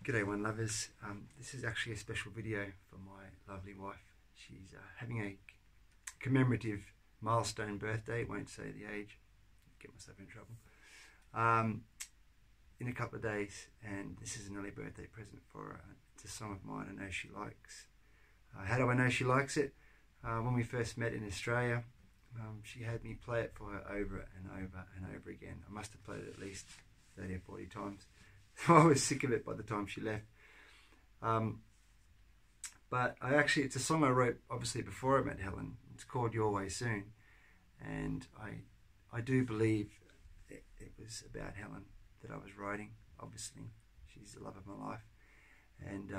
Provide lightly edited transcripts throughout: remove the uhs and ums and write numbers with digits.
G'day One Lovers. This is actually a special video for my lovely wife. She's having a commemorative milestone birthday, won't say the age, get myself in trouble, in a couple of days, and this is an early birthday present for her. It's a song of mine I know she likes. How do I know she likes it? When we first met in Australia, she had me play it for her over and over and over again. I must have played it at least 30 or 40 times. I was sick of it by the time she left. But it's a song I wrote obviously before I met Helen. It's called Your Way Soon, and I do believe it was about Helen that I was writing. Obviously, she's the love of my life, and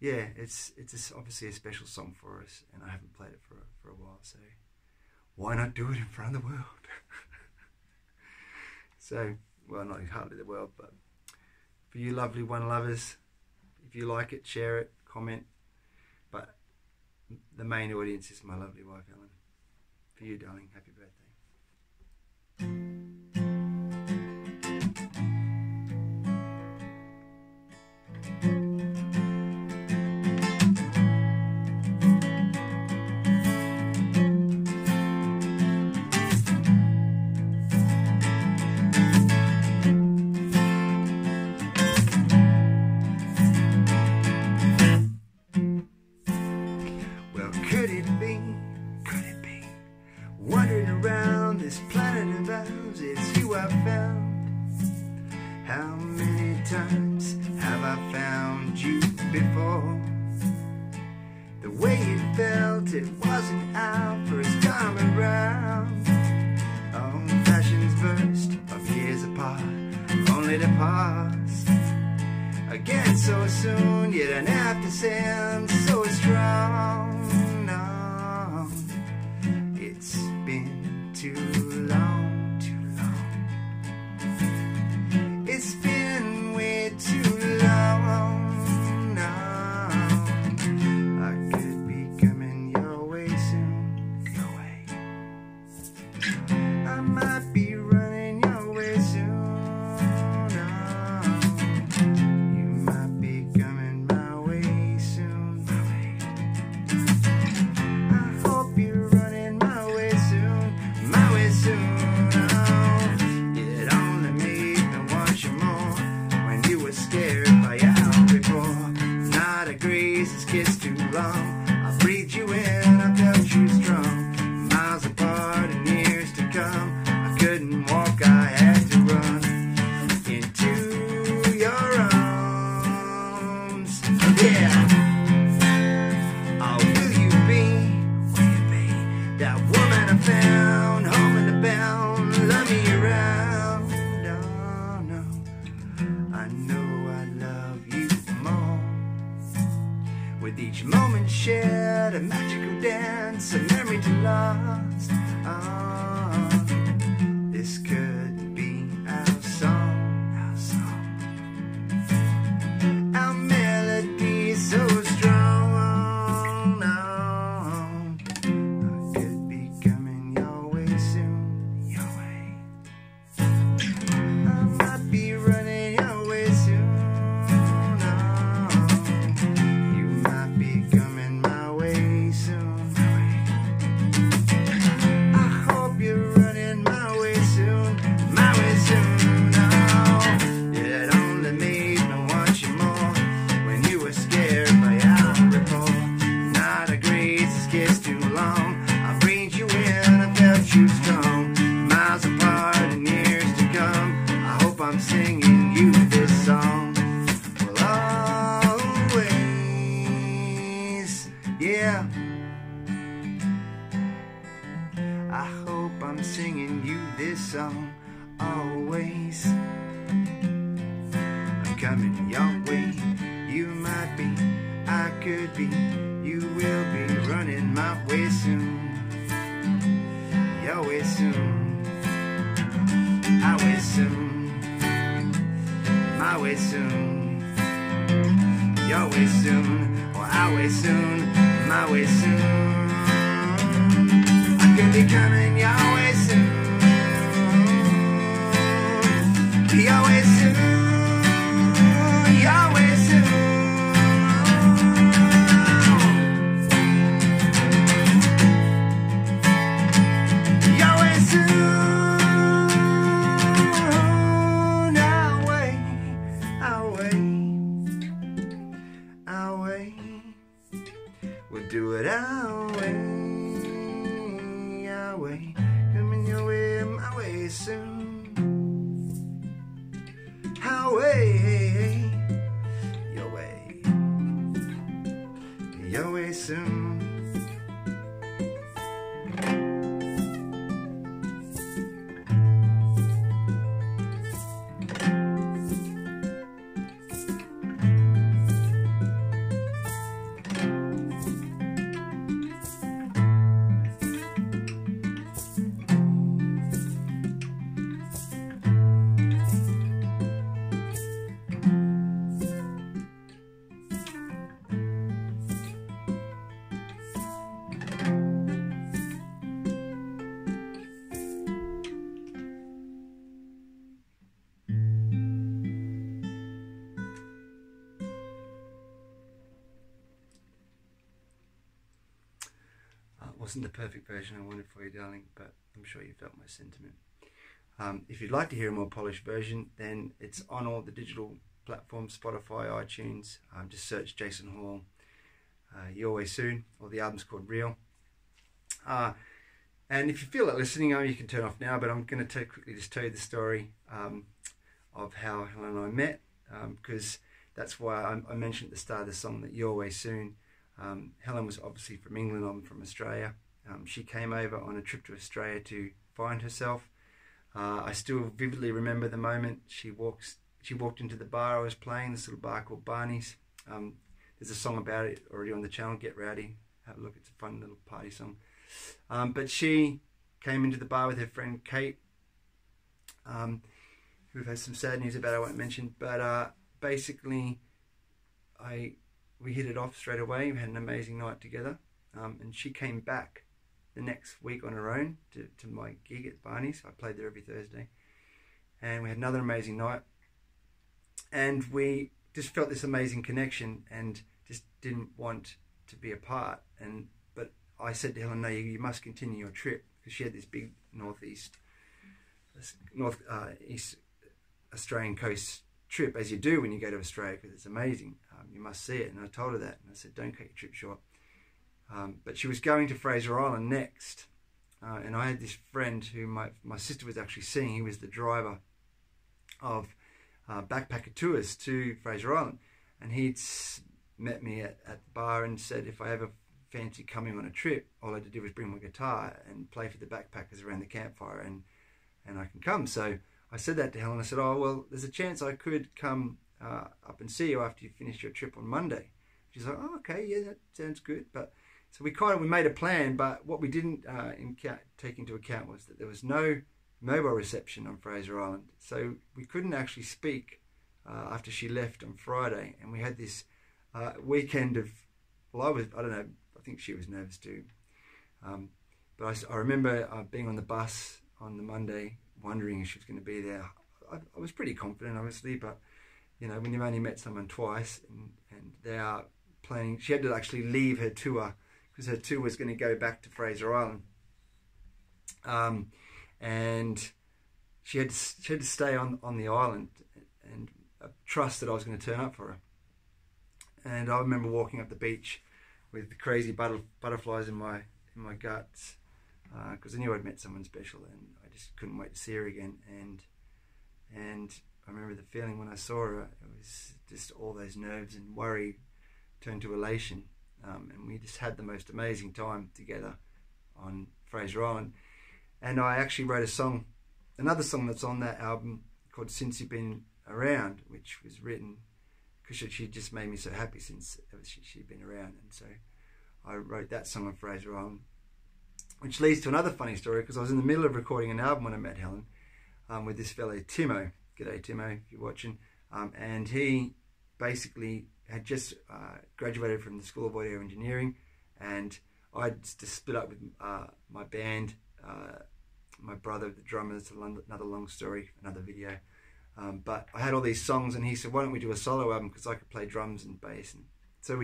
yeah, it's obviously a special song for us, and I haven't played it for a while, so why not do it in front of the world? So, well, not hardly the world, but for you lovely One Lovers, if you like it, share it, comment. But the main audience is my lovely wife, Helen. For you, darling, happy birthday. Wandering around this planet of ours, it's you I've found. How many times have I found you before? The way it felt, it wasn't our first time around. Oh, passion's burst of years apart, only to pass again so soon, yet an after sound so strong. It's been too long, too long. It's been way too long now. I could be coming your way soon, your way. I might be running your way soon now. You might be coming my way soon, my way. I hope you're running my way soon. It only made me want you more when you were scared by our before. Not a grace's kiss too long. I breathed you in, I felt you strong. Miles apart and years to come. I couldn't walk, I had to run into your arms. Yeah. Oh, will you be that woman I found, home in the bound, love me around? Oh no, I know I love you more. With each moment shared, a magical dance, a memory to last. Oh, this could be our song, our melody so strong. I'm singing you this song. Well, always, yeah. I hope I'm singing you this song. Always, I'm coming your way. You might be, I could be, you will be running my way soon. Your way soon, our way soon. My way soon, your way soon, or our way soon, my way soon. I could be coming your way soon, your way soon, soon. Wasn't the perfect version I wanted for you, darling, but I'm sure you felt my sentiment. If you'd like to hear a more polished version, then it's on all the digital platforms, Spotify, iTunes. Just search Jason Hall, You Always Soon, or the album's called Real. And if you feel like listening, you can turn off now, but I'm going to quickly just tell you the story of how Helen and I met, because that's why I mentioned at the start of the song that You Always Soon. Helen was obviously from England, I'm from Australia. She came over on a trip to Australia to find herself. I still vividly remember the moment she walked into the bar I was playing, this little bar called Barney's. There's a song about it already on the channel, Get Rowdy. Have a look, it's a fun little party song. But she came into the bar with her friend Kate, who has some sad news about I won't mention, but basically we hit it off straight away. We had an amazing night together, and she came back the next week on her own to my gig at Barney's. I played there every Thursday, and we had another amazing night, and we just felt this amazing connection and just didn't want to be apart. But I said to Helen, no, you must continue your trip, because she had this big northeast Australian coast trip, as you do when you go to Australia, because it's amazing. You must see it. And I told her that, and I said, don't cut your trip short. But she was going to Fraser Island next, and I had this friend who my sister was actually seeing. He was the driver of backpacker tours to Fraser Island, and he'd met me at the bar and said if I ever fancy coming on a trip, all I had to do was bring my guitar and play for the backpackers around the campfire, and I can come. So I said that to Helen. I said, oh, well, there's a chance I could come up and see you after you finish your trip on Monday. She's like, oh, okay, yeah, that sounds good. But so we made a plan, but what we didn't take into account was that there was no mobile reception on Fraser Island, so we couldn't actually speak after she left on Friday. And we had this weekend of, well, I don't know, I think she was nervous too. But I remember being on the bus on the Monday, wondering if she was going to be there. I was pretty confident, obviously, but you know, when you've only met someone twice and they are planning, she had to actually leave her tour because her tour was going to go back to Fraser Island, and she had to stay on the island and trust that I was going to turn up for her. And I remember walking up the beach with the crazy butterflies in my guts, because I knew I'd met someone special, and I just couldn't wait to see her again. And I remember the feeling when I saw her. It was just all those nerves and worry turned to elation, and we just had the most amazing time together on Fraser Island. And I actually wrote a song, another song that's on that album called Since You've Been Around, which was written because she just made me so happy since she'd been around. And so I wrote that song on Fraser Island, which leads to another funny story, because I was in the middle of recording an album when I met Helen, with this fellow Timo. G'day Timo, if you're watching. And he basically had just graduated from the School of Audio Engineering, and I'd just split up with my band, my brother, the drummer. It's another long story, another video. But I had all these songs, and he said, why don't we do a solo album, because I could play drums and bass. And so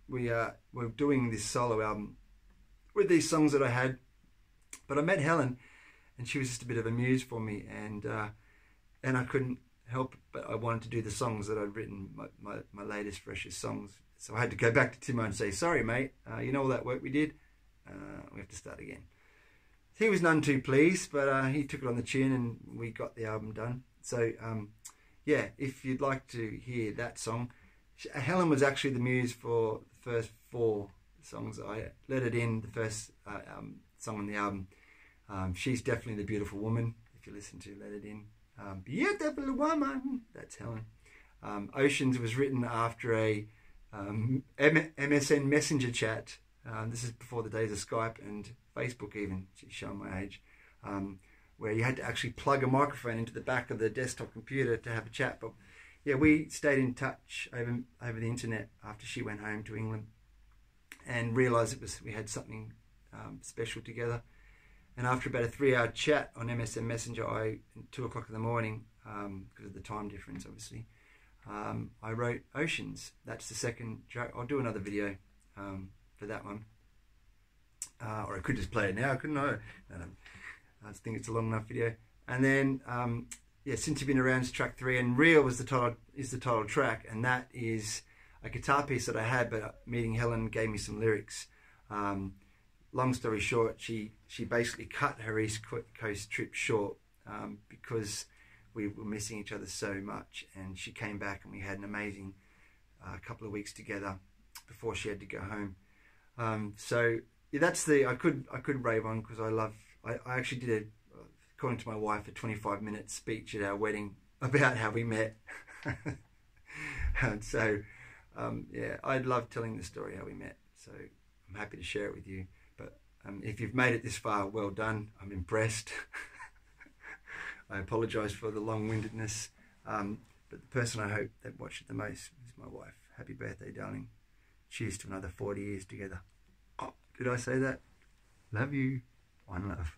we're doing this solo album with these songs that I had. But I met Helen, and she was just a bit of a muse for me, and I couldn't help but I wanted to do the songs that I'd written, my latest, freshest songs. So I had to go back to Timo and say, sorry mate, you know all that work we did? We have to start again. He was none too pleased, but he took it on the chin, and we got the album done. So yeah, if you'd like to hear that song, Helen was actually the muse for the first 4 songs. I Let It In, the first song on the album. She's definitely the beautiful woman. If you listen to Let It In, beautiful woman. That's Helen. Oceans was written after a MSN Messenger chat. This is before the days of Skype and Facebook even. She's showing my age. Where you had to actually plug a microphone into the back of the desktop computer to have a chat. But yeah, we stayed in touch over the internet after she went home to England, and realised we had something special together. And after about a 3-hour chat on MSN Messenger, at 2 o'clock in the morning, because of the time difference, obviously, I wrote Oceans. That's the second track. I'll do another video for that one, or I could just play it now, couldn't I? I think it's a long enough video. And then, yeah, Since You've Been Around is track 3, and Real is the title track, and that is a guitar piece that I had, but meeting Helen gave me some lyrics. Long story short, she basically cut her East Coast trip short because we were missing each other so much, and she came back and we had an amazing couple of weeks together before she had to go home. So yeah, that's I could rave on, because I actually did according to my wife, a 25-minute speech at our wedding about how we met. And so yeah, I love telling the story how we met, so I'm happy to share it with you. But if you've made it this far, well done. I'm impressed. I apologise for the long-windedness, but the person I hope that watched it the most is my wife. Happy birthday, darling. Cheers to another 40 years together. Oh, did I say that? Love you. One love.